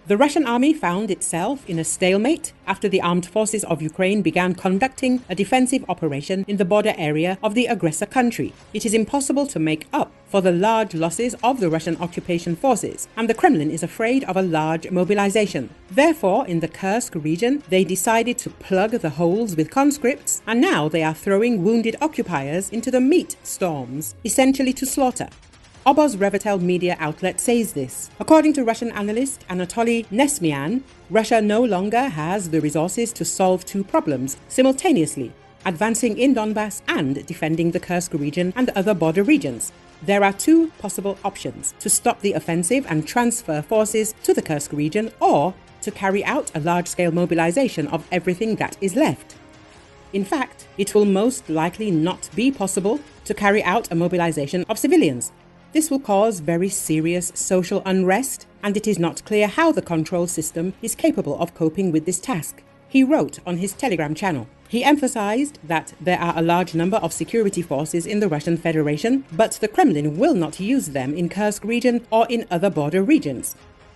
The Russian army found itself in a stalemate after the armed forces of Ukraine began conducting a defensive operation in the border area of the aggressor country. It is impossible to make up for the large losses of the Russian occupation forces, and the Kremlin is afraid of a large mobilization. Therefore, in the Kursk region, they decided to plug the holes with conscripts, and now they are throwing wounded occupiers into the meat storms, essentially to slaughter. Obozrevatel media outlet says this. According to Russian analyst Anatoly Nesmian, Russia no longer has the resources to solve two problems simultaneously, advancing in Donbass and defending the Kursk region and other border regions. There are two possible options: to stop the offensive and transfer forces to the Kursk region, or to carry out a large-scale mobilization of everything that is left. In fact, it will most likely not be possible to carry out a mobilization of civilians. This will cause very serious social unrest, and it is not clear how the control system is capable of coping with this task. He wrote on his Telegram channel. He emphasized that there are a large number of security forces in the Russian Federation, but the Kremlin will not use them in Kursk region or in other border regions.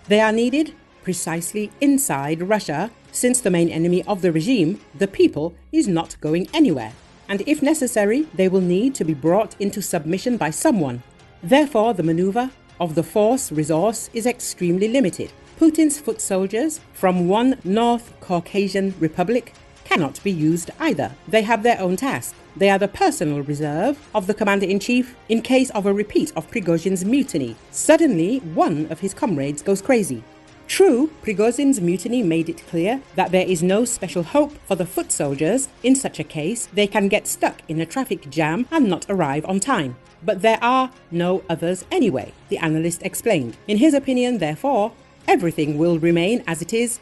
They are needed precisely inside Russia, since the main enemy of the regime, the people, is not going anywhere. And if necessary, they will need to be brought into submission by someone. Therefore, the maneuver of the force resource is extremely limited. Putin's foot soldiers from one North Caucasian republic cannot be used either. They have their own task. They are the personal reserve of the commander-in-chief in case of a repeat of Prigozhin's mutiny. Suddenly, one of his comrades goes crazy. True, Prigozhin's mutiny made it clear that there is no special hope for the foot soldiers. In such a case, they can get stuck in a traffic jam and not arrive on time. But there are no others anyway, the analyst explained. In his opinion, therefore, everything will remain as it is,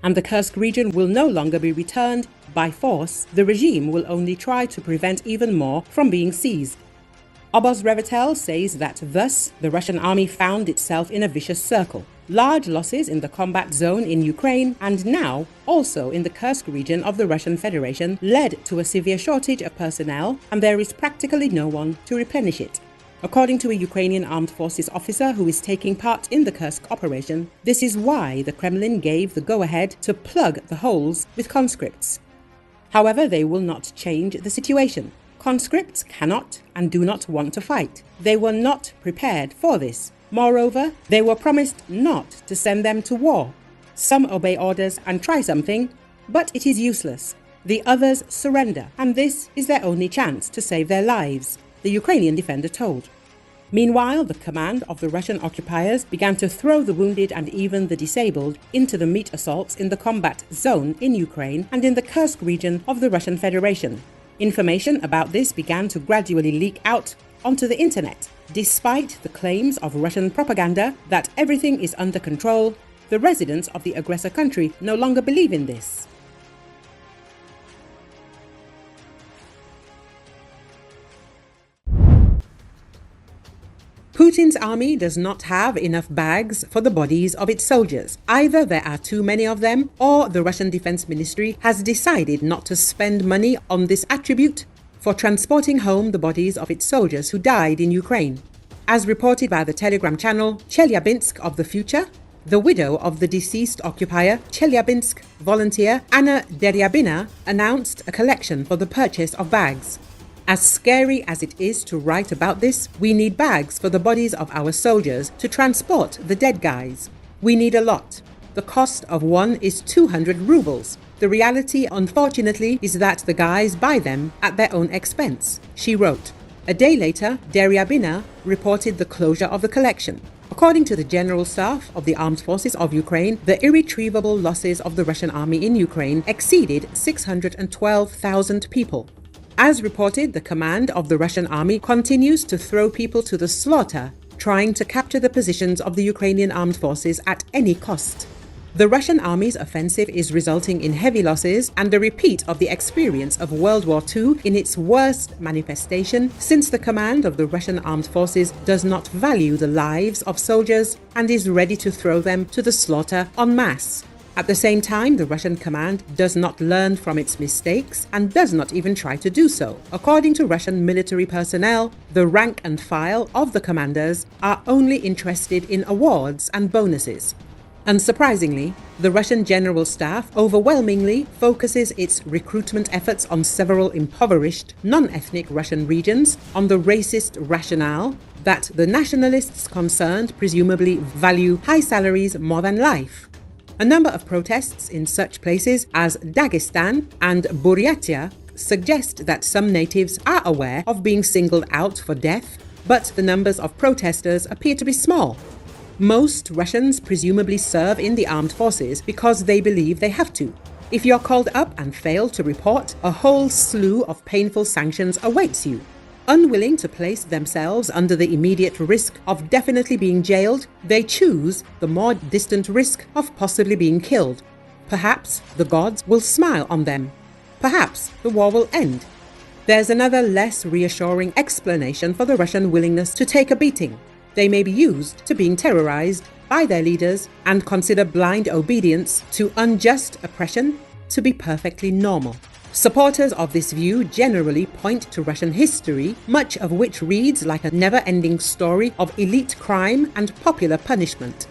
and the Kursk region will no longer be returned by force. The regime will only try to prevent even more from being seized. Obozrevatel says that thus the Russian army found itself in a vicious circle. Large losses in the combat zone in Ukraine and now also in the Kursk region of the Russian Federation led to a severe shortage of personnel, and there is practically no one to replenish it. According to a Ukrainian armed forces officer who is taking part in the Kursk operation, this is why the Kremlin gave the go-ahead to plug the holes with conscripts. However, they will not change the situation. Conscripts cannot and do not want to fight. They were not prepared for this. Moreover, they were promised not to send them to war. Some obey orders and try something, but it is useless. The others surrender, and this is their only chance to save their lives, the Ukrainian defender told. Meanwhile, the command of the Russian occupiers began to throw the wounded and even the disabled into the meat assaults in the combat zone in Ukraine and in the Kursk region of the Russian Federation. Information about this began to gradually leak out onto the internet. Despite the claims of Russian propaganda that everything is under control, the residents of the aggressor country no longer believe in this. Putin's army does not have enough bags for the bodies of its soldiers. Either there are too many of them, or the Russian Defense Ministry has decided not to spend money on this attribute for transporting home the bodies of its soldiers who died in Ukraine. As reported by the Telegram channel Chelyabinsk of the Future, the widow of the deceased occupier, Chelyabinsk volunteer Anna Deryabina, announced a collection for the purchase of bags. As scary as it is to write about this, we need bags for the bodies of our soldiers to transport the dead guys. We need a lot. The cost of one is 200 rubles. The reality, unfortunately, is that the guys buy them at their own expense, she wrote. A day later, Deryabina reported the closure of the collection. According to the General Staff of the Armed Forces of Ukraine, the irretrievable losses of the Russian army in Ukraine exceeded 612,000 people. As reported, the command of the Russian army continues to throw people to the slaughter, trying to capture the positions of the Ukrainian armed forces at any cost. The Russian army's offensive is resulting in heavy losses and a repeat of the experience of World War II in its worst manifestation, since the command of the Russian armed forces does not value the lives of soldiers and is ready to throw them to the slaughter en masse. At the same time, the Russian command does not learn from its mistakes and does not even try to do so. According to Russian military personnel, the rank and file of the commanders are only interested in awards and bonuses. Unsurprisingly, the Russian General Staff overwhelmingly focuses its recruitment efforts on several impoverished, non-ethnic Russian regions on the racist rationale that the nationalists concerned presumably value high salaries more than life. A number of protests in such places as Dagestan and Buryatia suggest that some natives are aware of being singled out for death, but the numbers of protesters appear to be small. Most Russians presumably serve in the armed forces because they believe they have to. If you're called up and fail to report, a whole slew of painful sanctions awaits you. Unwilling to place themselves under the immediate risk of definitely being jailed, they choose the more distant risk of possibly being killed. Perhaps the gods will smile on them. Perhaps the war will end. There's another less reassuring explanation for the Russian willingness to take a beating. They may be used to being terrorized by their leaders and consider blind obedience to unjust oppression to be perfectly normal. Supporters of this view generally point to Russian history, much of which reads like a never-ending story of elite crime and popular punishment.